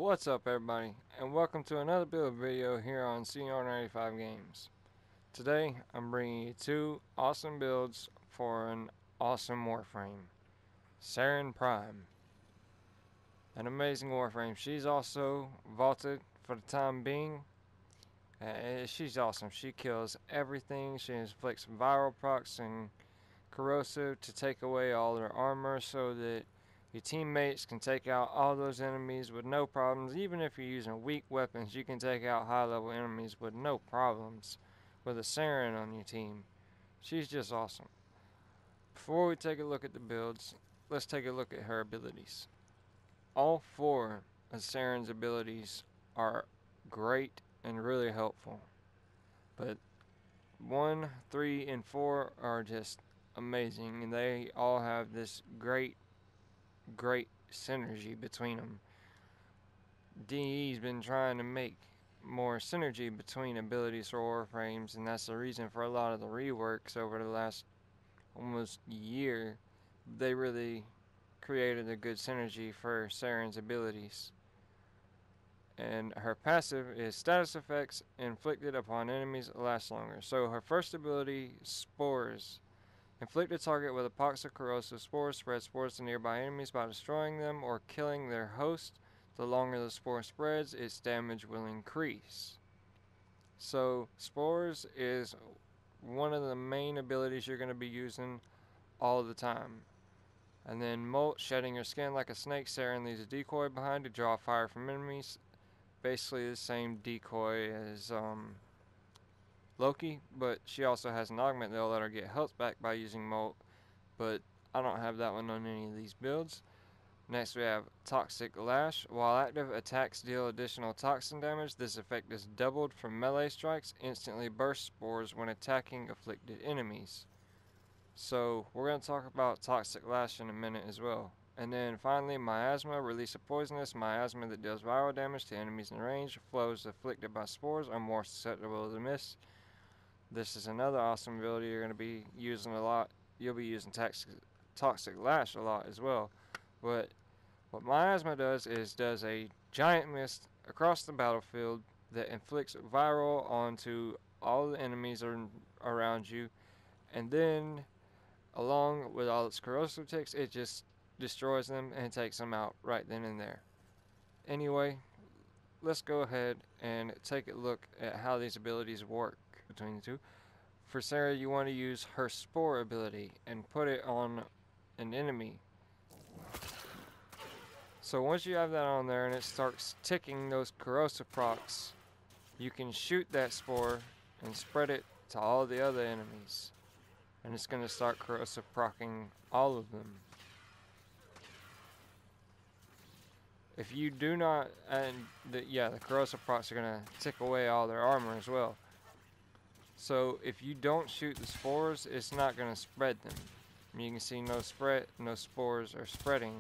What's up everybody, and welcome to another build video here on CR95 Games. Today I'm bringing you two awesome builds for an awesome Warframe. Saryn Prime. An amazing Warframe. She's also vaulted for the time being. She's awesome. She kills everything. She inflicts viral procs and corrosive to take away all their armor so that your teammates can take out all those enemies with no problems. Even if you're using weak weapons, you can take out high level enemies with no problems with a Saryn on your team. She's just awesome. Before we take a look at the builds, let's take a look at her abilities. All four of Saryn's abilities are great and really helpful. But 1, 3, and 4 are just amazing, and they all have this great synergy between them. DE's been trying to make more synergy between abilities for Warframes, and that's the reason for a lot of the reworks over the last almost year. They really created a good synergy for Saryn's abilities. And her passive is status effects inflicted upon enemies last longer. So her first ability, Spores. Inflict a target with a pox of corrosive spores. Spread spores to nearby enemies by destroying them or killing their host. The longer the spore spreads, its damage will increase. So spores is one of the main abilities you're going to be using all the time. And then Molt, shedding her skin like a snake. Saryn leaves a decoy behind to draw fire from enemies. Basically the same decoy as Loki, but she also has an augment that'll let her get health back by using Molt, but I don't have that one on any of these builds. Next we have Toxic Lash. While active, attacks deal additional toxin damage. This effect is doubled from melee strikes. Instantly bursts spores when attacking afflicted enemies. So we're going to talk about Toxic Lash in a minute as well. And then finally, Miasma. Release a poisonous miasma that deals viral damage to enemies in range. Flows afflicted by spores are more susceptible to miss. This is another awesome ability you're going to be using a lot. You'll be using Toxic Lash a lot as well. But what Miasma does is does a giant mist across the battlefield that inflicts viral onto all the enemies around you. And then, along with all its corrosive ticks, it just destroys them and takes them out right then and there. Anyway, let's go ahead and take a look at how these abilities work between the two. For Sarah, you want to use her Spore ability and put it on an enemy. So once you have that on there and it starts ticking those corrosive procs, you can shoot that Spore and spread it to all the other enemies. And it's going to start corrosive procking all of them. If you do not, the corrosive procs are going to tick away all their armor as well. So if you don't shoot the spores, it's not going to spread them. You can see no spores are spreading.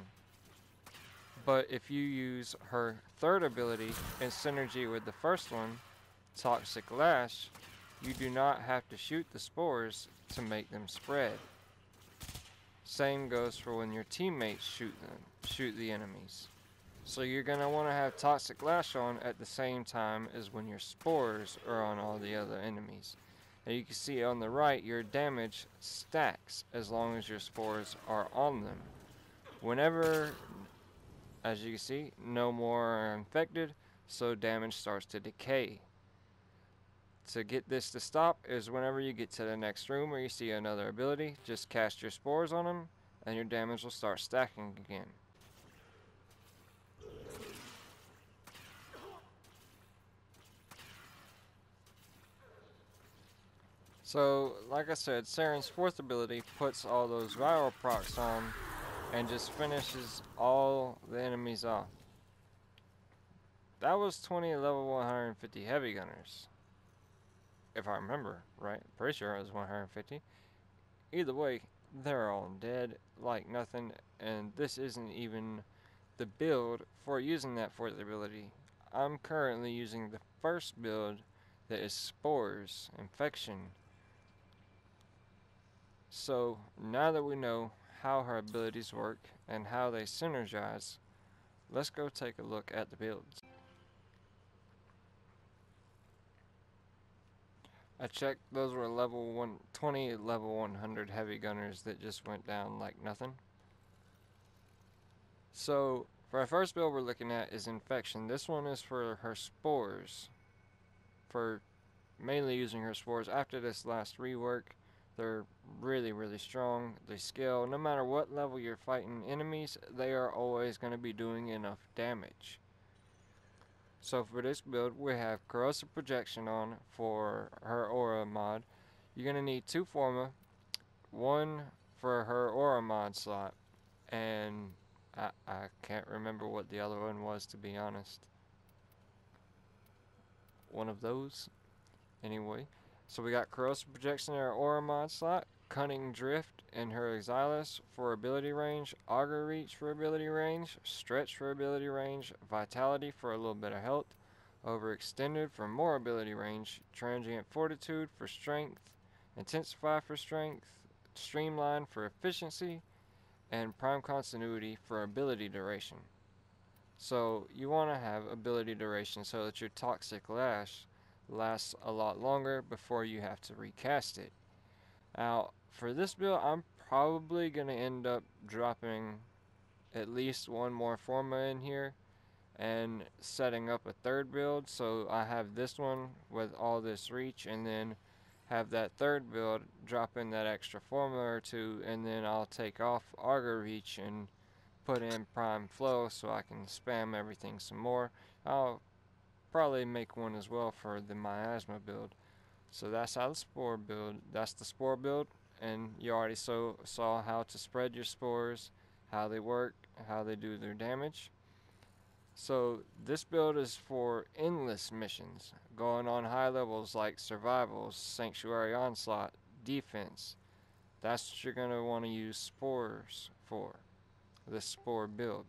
But if you use her third ability in synergy with the first one, Toxic Lash, you do not have to shoot the spores to make them spread. Same goes for when your teammates shoot the enemies. So you're going to want to have Toxic Lash on at the same time as when your spores are on all the other enemies. Now you can see on the right your damage stacks as long as your spores are on them. Whenever, as you can see, no more are infected, so damage starts to decay. To get this to stop is whenever you get to the next room where you see another ability, just cast your spores on them and your damage will start stacking again. So, like I said, Saryn's fourth ability puts all those viral procs on and just finishes all the enemies off. That was 20 level 150 heavy gunners. If I remember right, pretty sure it was 150. Either way, they're all dead like nothing, and this isn't even the build for using that fourth ability. I'm currently using the first build that is Spores, Infection. So now that we know how her abilities work and how they synergize, let's go take a look at the builds. I checked, those were level 120, level 100 heavy gunners that just went down like nothing. So, for our first build we're looking at is Infection. This one is for her spores. For mainly using her spores. After this last rework, they're really strong. They scale. No matter what level you're fighting enemies, they are always going to be doing enough damage. So for this build, we have Corrosive Projection on for her aura mod. You're going to need 2 Forma, 1 for her aura mod slot, and I can't remember what the other one was, to be honest. One of those. Anyway, so we got Corrosive Projection in her aura mod slot, Cunning Drift in her Exilis for ability range, Augur Reach for ability range, Stretch for ability range, Vitality for a little bit of health, Overextended for more ability range, Transient Fortitude for strength, Intensify for strength, Streamline for efficiency, and Prime Continuity for ability duration. So you want to have ability duration so that your Toxic Lash lasts a lot longer before you have to recast it. Now, for this build, I'm probably going to end up dropping at least 1 more Forma in here and setting up a 3rd build, so I have this one with all this reach, and then have that 3rd build drop in that extra Forma or 2, and then I'll take off Augur Reach and put in Prime Flow so I can spam everything some more. I'll probably make one as well for the miasma build. So that's how the spore build. That's the spore build, and you already saw how to spread your spores, how they work, how they do their damage. So this build is for endless missions, going on high levels like survival, sanctuary onslaught, defense. That's what you're going to want to use spores for, this spore build.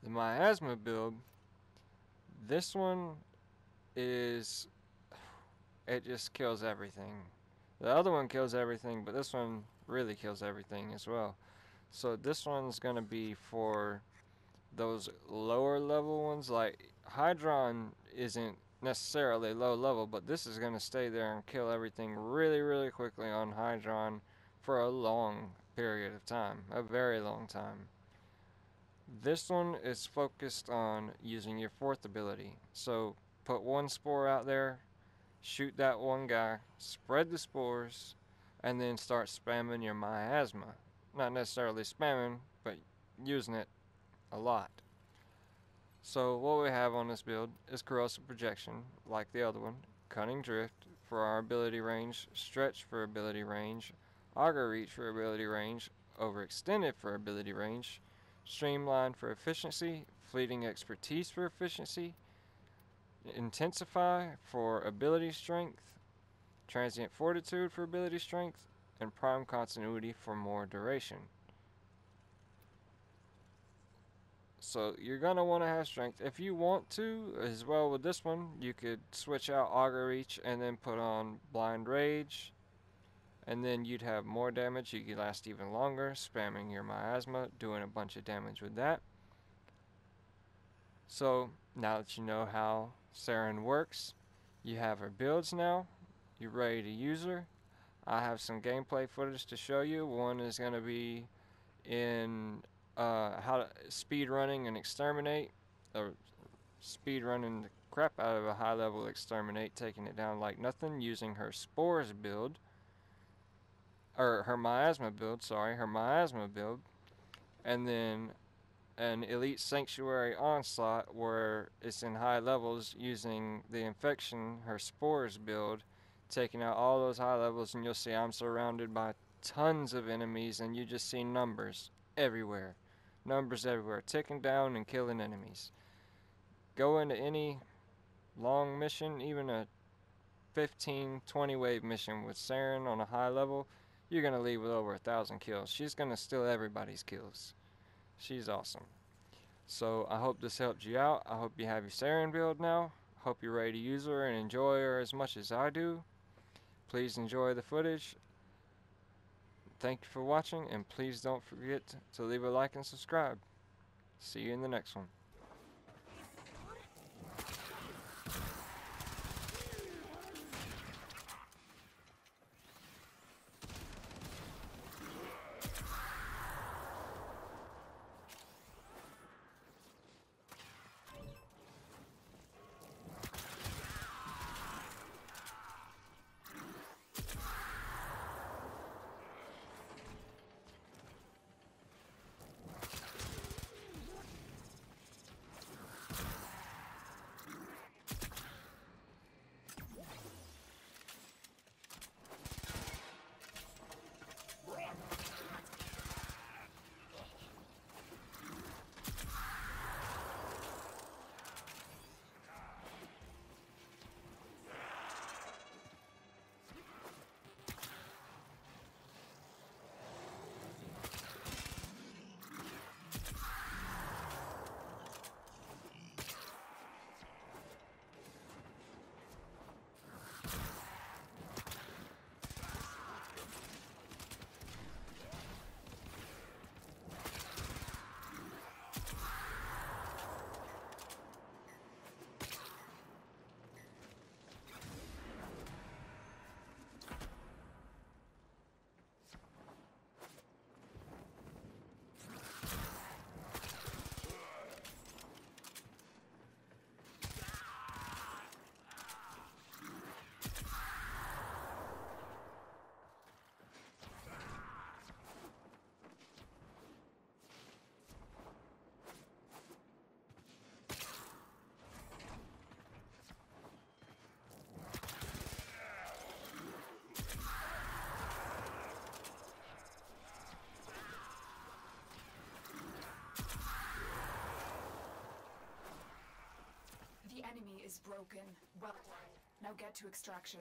The miasma build, this one is, it just kills everything. The other one kills everything, but this one really kills everything as well. So this one's going to be for those lower level ones. Like Hydron isn't necessarily low level, but this is going to stay there and kill everything really quickly on Hydron for a long period of time, a very long time. This one is focused on using your 4th ability. So put 1 spore out there, shoot that 1 guy, spread the spores, and then start spamming your miasma. Not necessarily spamming, but using it a lot. So what we have on this build is Corrosive Projection, like the other one, Cunning Drift for our ability range, Stretch for ability range, Augur Reach for ability range, Overextended for ability range, Streamline for efficiency, Fleeting Expertise for efficiency, Intensify for ability strength, Transient Fortitude for ability strength, and Prime Continuity for more duration. So you're going to want to have strength. If you want to, as well with this one, you could switch out Augur Reach and then put on Blind Rage. And then you'd have more damage. You could last even longer, spamming your miasma, doing a bunch of damage with that. So now that you know how Saryn works, you have her builds now. You're ready to use her. I have some gameplay footage to show you. One is going to be in how to speed running and exterminate, or speed running the crap out of a high level exterminate, taking it down like nothing using her spores build, or her miasma build, and then an elite sanctuary onslaught where it's in high levels using the infection, her spores build, taking out all those high levels, and you'll see I'm surrounded by tons of enemies, and you just see numbers everywhere, ticking down and killing enemies. Go into any long mission, even a 15-20 wave mission with Saryn on a high level, you're going to leave with over 1,000 kills. She's going to steal everybody's kills. She's awesome. So I hope this helped you out. I hope you have your Saryn build now. Hope you're ready to use her and enjoy her as much as I do. Please enjoy the footage. Thank you for watching, and please don't forget to leave a like and subscribe. See you in the next one. The enemy is broken. Well done. Now get to extraction.